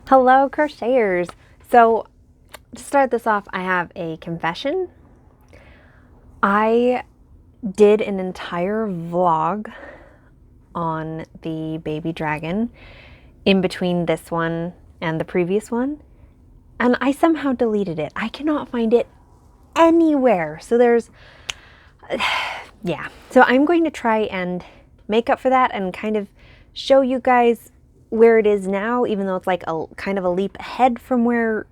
Hello crocheters. So to start this off, I have a confession. I did an entire vlog on the baby dragon in between this one and the previous one, and I somehow deleted it. I cannot find it anywhere. So yeah. So I'm going to try and make up for that and kind of show you guys where it is now, even though it's like a kind of a leap ahead from where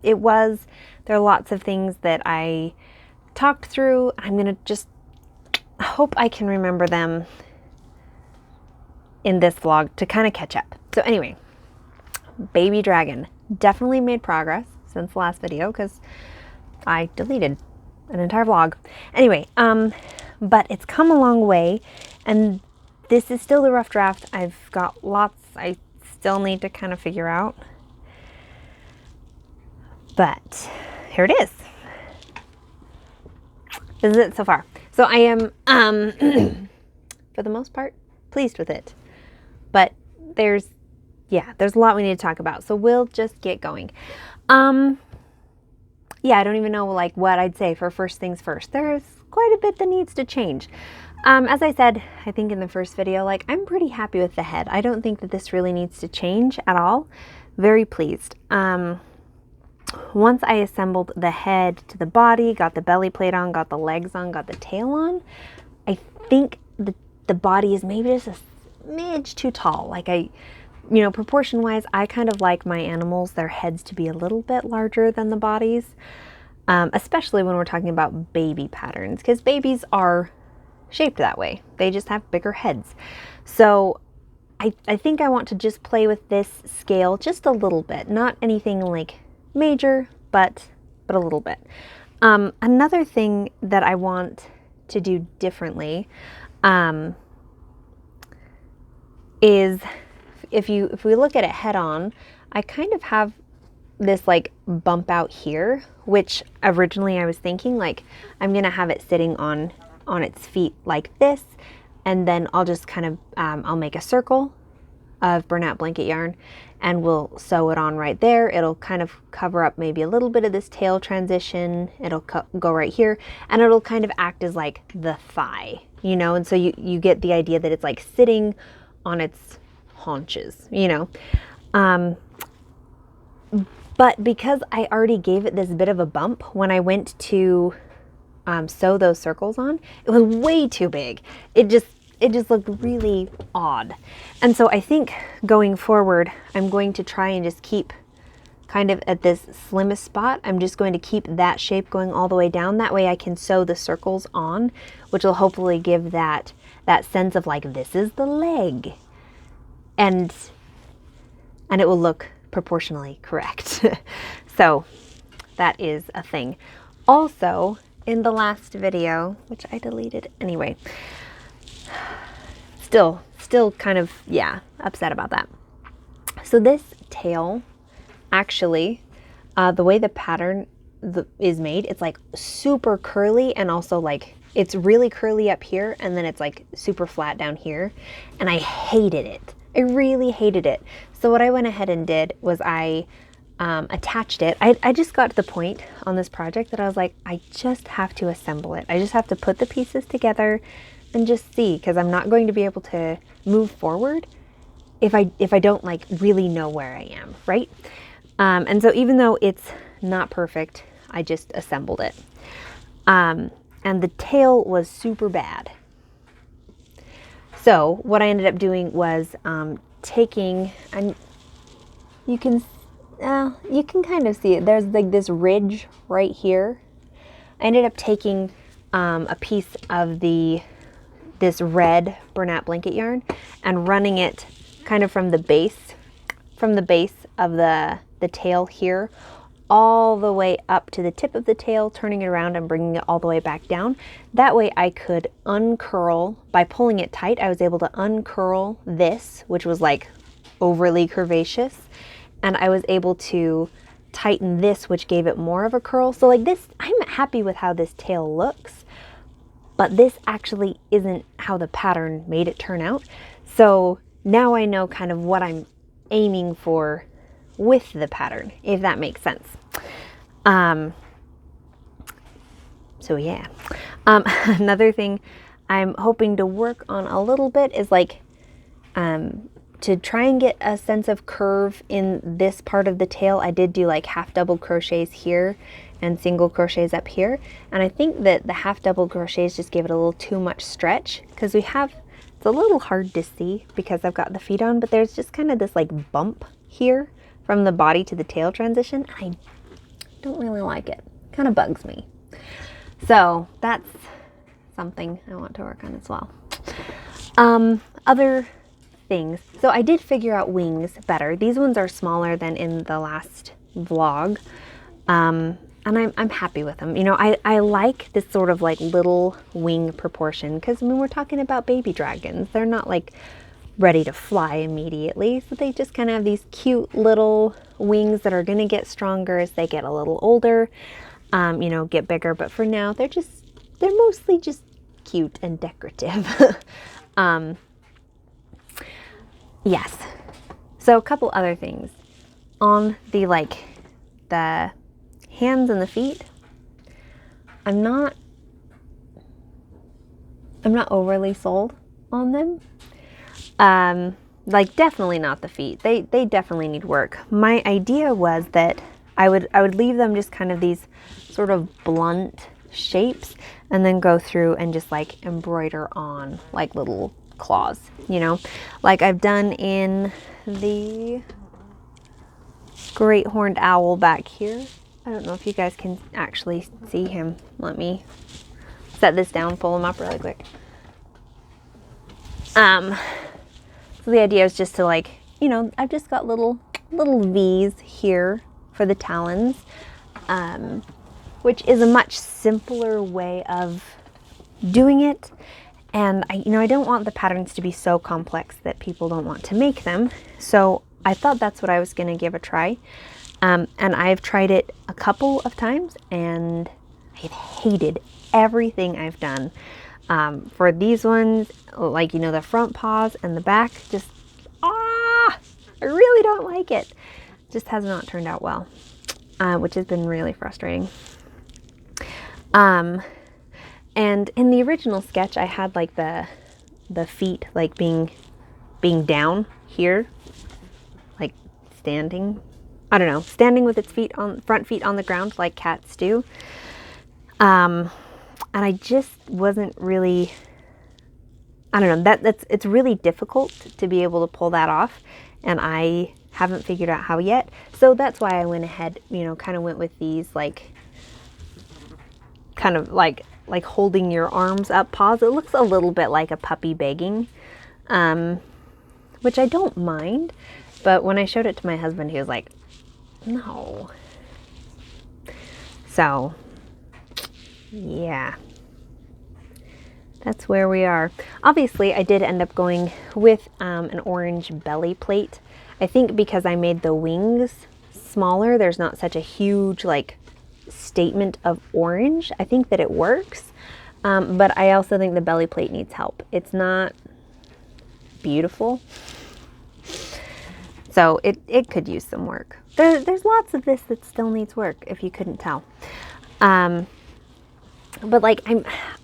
it was. There are lots of things that I talked through. I'm gonna just hope I can remember them in this vlog to kind of catch up. So anyway, baby dragon, definitely made progress since the last video because I deleted an entire vlog. Anyway, but it's come a long way, and this is still the rough draft. I've got lots I still need to kind of figure out, but here it is. This is it so far. So I am, for the most part, pleased with it, but there's a lot we need to talk about. So we'll just get going. Yeah, I don't even know like what I'd say for first things first. There's quite a bit that needs to change. As I said, I think in the first video, like I'm pretty happy with the head. I don't think that this really needs to change at all. Very pleased. Once I assembled the head to the body, got the belly plate on, got the legs on, got the tail on, I think the body is maybe just a smidge too tall. Like proportion wise, I kind of like my animals, their heads to be a little bit larger than the bodies, especially when we're talking about baby patterns, because babies are shaped that way. They just have bigger heads. So I think I want to just play with this scale just a little bit, not anything like major, but a little bit. Another thing that I want to do differently is if we look at it head on, I kind of have this like bump out here, which originally I was thinking like I'm gonna have it sitting on its feet like this, and then I'll just kind of I'll make a circle of burnout blanket yarn and we'll sew it on right there. It'll kind of cover up maybe a little bit of this tail transition. It'll go right here, and it'll kind of act as like the thigh, and so you get the idea that it's like sitting on its haunches, but because I already gave it this bit of a bump when I went to sew those circles on, it was way too big. It just looked really odd. And so I think going forward, I'm going to try and just keep kind of at this slimmest spot. I'm just going to keep that shape going all the way down. That way I can sew the circles on, which will hopefully give that sense of like, this is the leg. And it will look proportionally correct. So that is a thing. Also, in the last video, which I deleted anyway, still kind of, upset about that. So this tail, actually, the way the pattern is made, it's like super curly, and also like it's really curly up here, and then it's like super flat down here, and I hated it. I really hated it. So what I went ahead and did was I attached it. I just got to the point on this project that I was like, I just have to assemble it. I just have to put the pieces together and just see, because I'm not going to be able to move forward if I don't like really know where I am, right? And so even though it's not perfect, I just assembled it. And the tail was super bad. So what I ended up doing was taking, and you can kind of see it. There's like this ridge right here. I ended up taking a piece of this red burnout blanket yarn and running it kind of from the base of the tail here all the way up to the tip of the tail, turning it around and bringing it all the way back down. That way I could uncurl, by pulling it tight, I was able to uncurl this, which was like overly curvaceous, and I was able to tighten this, which gave it more of a curl. So like this, I'm happy with how this tail looks, but this actually isn't how the pattern made it turn out. So now I know kind of what I'm aiming for with the pattern, if that makes sense. So yeah. Another thing I'm hoping to work on a little bit is like to try and get a sense of curve in this part of the tail. I did do like half double crochets here and single crochets up here, and I think that the half double crochets just gave it a little too much stretch, because it's a little hard to see because I've got the feet on, but there's just kind of this like bump here from the body to the tail transition. I don't really like it. Kind of bugs me. So that's something I want to work on as well. Other things. So I did figure out wings better. These ones are smaller than in the last vlog. And I'm happy with them. You know, I like this sort of like little wing proportion, because when we're talking about baby dragons, they're not like ready to fly immediately. So they just kind of have these cute little wings that are going to get stronger as they get a little older, you know, get bigger. But for now, they're mostly just cute and decorative. Yes. So a couple other things on the hands and the feet. I'm not overly sold on them. Like definitely not the feet. They definitely need work. My idea was that I would leave them just kind of these sort of blunt shapes, and then go through and just like embroider on like little claws, you know, like I've done in the great horned owl back here. I don't know if you guys can actually see him. Let me set this down, pull him up really quick. So the idea is just to like, you know, I've just got little V's here for the talons, which is a much simpler way of doing it. And I don't want the patterns to be so complex that people don't want to make them. So I thought that's what I was going to give a try. And I've tried it a couple of times, and I've hated everything I've done. For these ones, like, you know, the front paws and the back, just, I really don't like it. Just has not turned out well, which has been really frustrating. And in the original sketch, I had like the feet like being down here, like standing. I don't know, standing with its front feet on the ground like cats do. And I just wasn't really. I don't know. It's really difficult to be able to pull that off, and I haven't figured out how yet. So that's why I went ahead, you know, kind of went with these like kind of like holding your arms up paws. It looks a little bit like a puppy begging, which I don't mind. But when I showed it to my husband, he was like, no. So, yeah. That's where we are. Obviously, I did end up going with an orange belly plate. I think because I made the wings smaller, there's not such a huge like statement of orange. I think that it works, but I also think the belly plate needs help. It's not beautiful, so it could use some work. There's lots of this that still needs work, if you couldn't tell. But like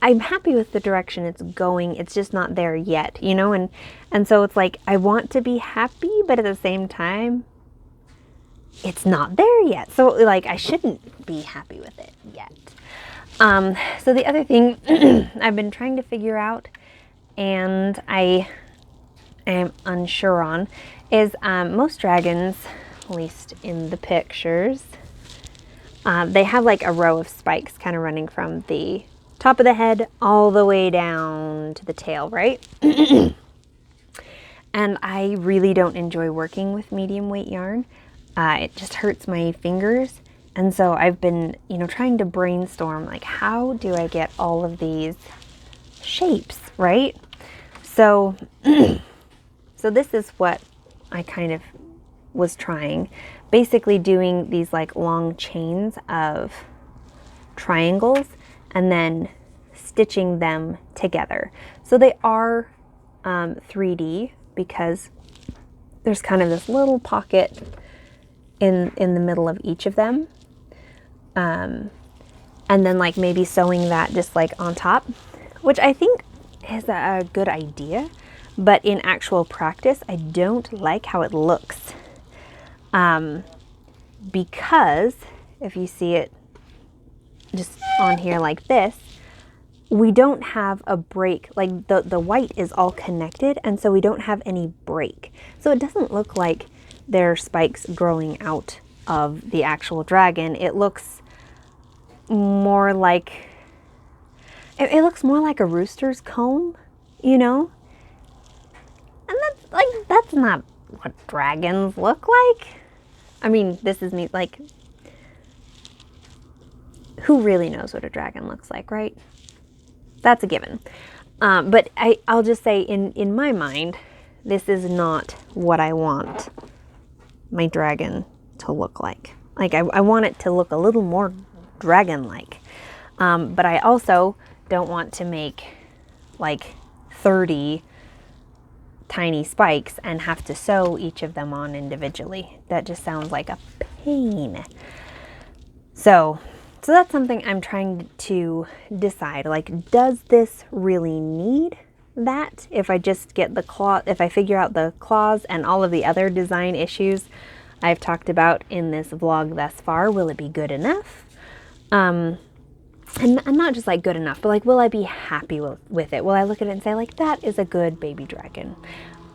I'm happy with the direction it's going. It's just not there yet, you know, and so it's like I want to be happy, but at the same time it's not there yet. So like I shouldn't be happy with it yet. So the other thing I've been trying to figure out, and I am unsure on, is most dragons, at least in the pictures, they have like a row of spikes kind of running from the top of the head all the way down to the tail, right? And I really don't enjoy working with medium weight yarn. It just hurts my fingers. And so I've been, you know, trying to brainstorm, like, how do I get all of these shapes, right? So, so this is what I kind of was trying. Basically doing these like long chains of triangles and then stitching them together. So they are 3D because there's kind of this little pocket in the middle of each of them. And then like maybe sewing that just like on top, which I think is a good idea, but in actual practice, I don't like how it looks. Because if you see it just on here like this, we don't have a break. Like the white is all connected, and so we don't have any break. So it doesn't look like there are spikes growing out of the actual dragon. It looks more like, it looks more like a rooster's comb, you know? And that's not what dragons look like. I mean, this is me, like, who really knows what a dragon looks like, right? That's a given. But I'll just say in my mind, this is not what I want my dragon to look like. Like I want it to look a little more dragon-like. But I also don't want to make like 30 tiny spikes and have to sew each of them on individually. That just sounds like a pain. So that's something I'm trying to decide. Like, does this really need that? If I just get the claw, if I figure out the claws and all of the other design issues I've talked about in this vlog thus far, will it be good enough? And not just like good enough, but like, will I be happy with it? Will I look at it and say like, that is a good baby dragon?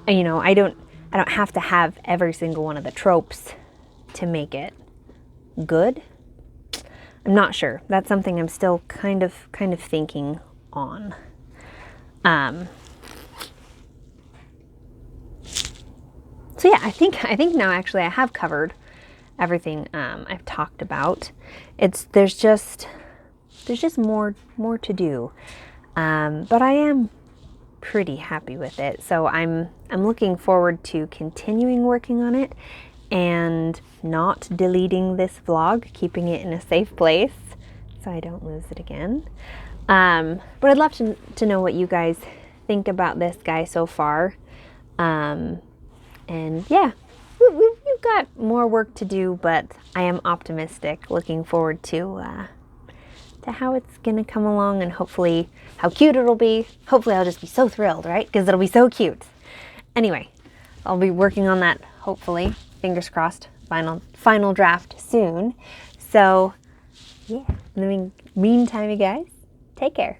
And, you know, I don't have to have every single one of the tropes to make it good. I'm not sure. That's something I'm still kind of thinking on. So yeah, I think now actually I have covered everything I've talked about. There's just more to do. But I am pretty happy with it. So I'm looking forward to continuing working on it and not deleting this vlog, keeping it in a safe place so I don't lose it again. But I'd love to know what you guys think about this guy so far. And yeah, we've got more work to do, but I am optimistic, looking forward to how it's gonna come along and hopefully how cute it'll be. Hopefully I'll just be so thrilled, right? Because it'll be so cute. Anyway, I'll be working on that, hopefully. Fingers crossed, final draft soon. So yeah, in the meantime, you guys, take care.